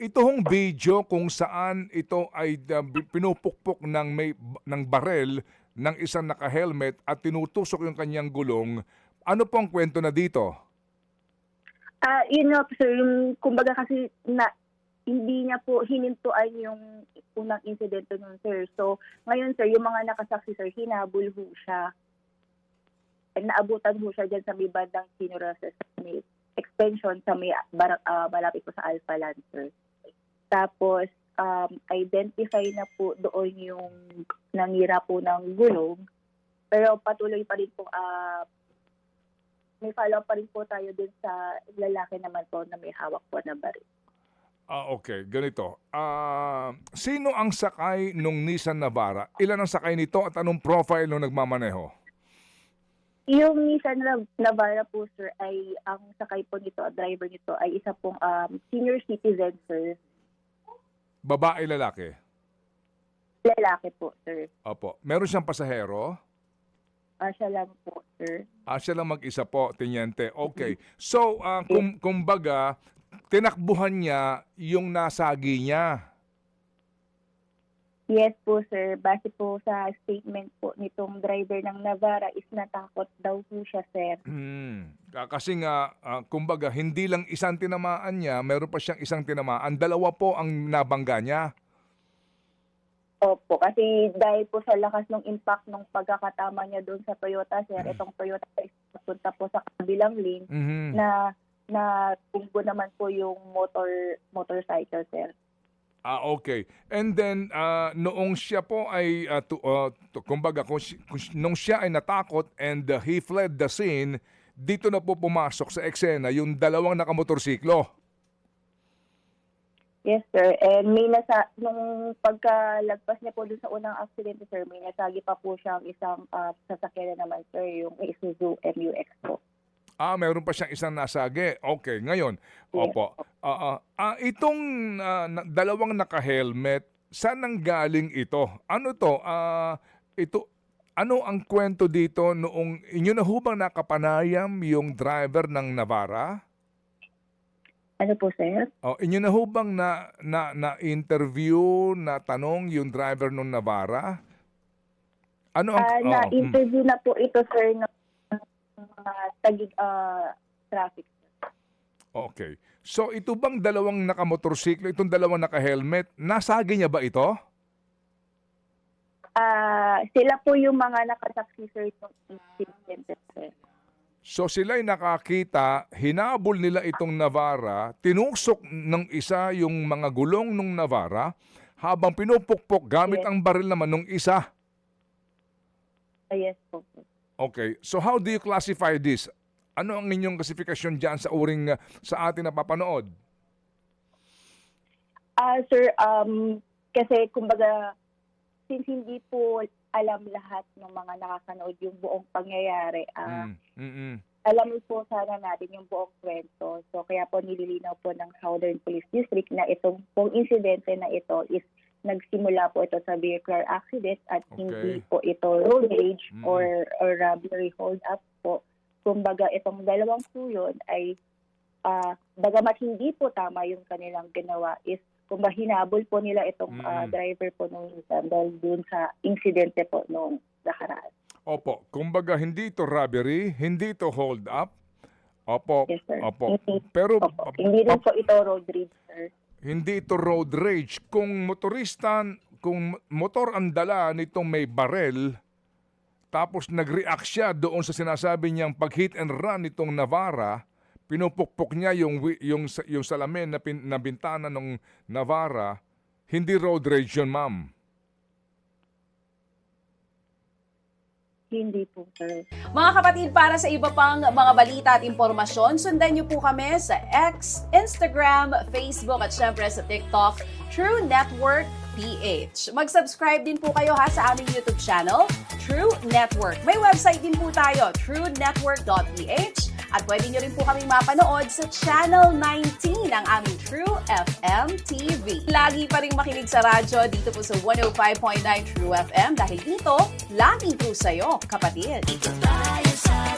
ito hong video kung saan ito ay pinupukpok ng barel ng isang naka-helmet at tinutusok yung kanyang gulong. Ano po ang kwento na dito? Yun nga po, sir, yung kumbaga kasi na hindi niya po hinintuan yung unang insidente nun, sir. So, ngayon, sir, yung mga nakasaksi, sir, hinabol ho siya. Naabutan ho siya dyan sa may bandang Sinura, sir, sa may extension sa may malapit po sa Alpha Land, sir. Tapos, identify na po doon yung nangira po ng gulong. Pero patuloy pa rin po, may follow pa rin po tayo din sa lalaki naman po na may hawak po na baril. Okay. Ganito. Sino ang sakay nung Nissan Navara? Ilan ang sakay nito at anong profile nung nagmamaneho? Yung Nissan Navara po, sir, ay ang sakay po nito, driver nito, ay isa pong senior citizen, sir. Babae, lalaki? Lalaki po, sir. Opo. Meron siyang pasahero? Siya lang po, sir. Siya lang mag-isa po, Teniente. Okay. So, kumbaga, tinakbuhan niya yung nasagi niya. Yes po, sir. Base po sa statement po nitong driver ng Navara is natakot daw po siya, sir. Kasi nga, kumbaga, hindi lang isang tinamaan niya, meron pa siyang isang tinamaan. Dalawa po ang nabangga niya. Opo, kasi dahil po sa lakas ng impact ng pagkakatama niya doon sa Toyota, sir, itong Toyota is napunta po sa kabilang lane na tunggo naman po yung motorcycle, sir. Okay. And then, noong siya po ay, kumbaga, nung siya ay natakot and he fled the scene, dito na po pumasok sa eksena yung dalawang nakamotorsiklo. Yes, sir. And nung pagkalagpas niya po dun sa unang aksidente, sir, may nasagi pa po siyang isang sasakyan naman, sir, yung Isuzu MUX po. Meron pa siyang isang nasagi. Okay, ngayon. Opo. Itong dalawang naka-helmet, saan nang galing ito? Ano to? Ano ang kwento dito noong inyo na hubang nakapanayam yung driver ng Navara? Ano po, sir? Inyo na hubang na-interview, na tanong yung driver ng Navara? Ano ang... na-interview na po ito, sir, ng tagig traffic. Okay. So ito bang dalawang nakamotorsiklo, itong dalawang naka-helmet, nasagi niya ba ito? Sila po yung mga nakasaksi, sir, ng incident, sir. So sila'y nakakita, hinabol nila itong Navara, tinusok ng isa yung mga gulong ng Navara, habang pinupukpok gamit ang baril naman ng isa. Yes po. Okay. So how do you classify this? Ano ang inyong klasifikasyon dyan sa uring sa atin na papanood? Sir, kasi kumbaga, since hindi po alam lahat ng mga nakakanood yung buong pangyayari, alam po sana natin yung buong kwento. So kaya po nililinaw po ng Southern Police District na itong pong insidente na ito is nagsimula po ito sa vehicular accident at hindi po ito road rage or robbery hold up po. Kumbaga itong dalawang po yun ay bagamat hindi po tama yung kanilang ginawa is kumbaga hinabol po nila itong driver po nung dahil dun sa insidente po nung nakaraan. Opo. Kumbaga hindi ito robbery, hindi ito hold up. Opo. Yes, sir. Opo. Pero hindi rin po ito road rage, sir. Hindi ito road rage. Kung motor ang dala nitong may barel, tapos nag-react siya doon sa sinasabi niyang pag-hit and run nitong Navara, pinupukpok niya yung salamin na bintana ng Navara, hindi road rage yun, ma'am. Hindi po, sir. Mga kapatid, para sa iba pang mga balita at impormasyon, sundan niyo po kami sa X, Instagram, Facebook at syempre sa TikTok, True Network PH. Mag-subscribe din po kayo sa aming YouTube channel, True Network. May website din po tayo, truenetwork.ph, at pwede niyo rin po kaming mapanood sa Channel 19 ng aming True FM TV. Lagi pa rin makinig sa radyo dito po sa 105.9 True FM dahil dito, lagi po sa'yo, kapatid. Dito tayo sa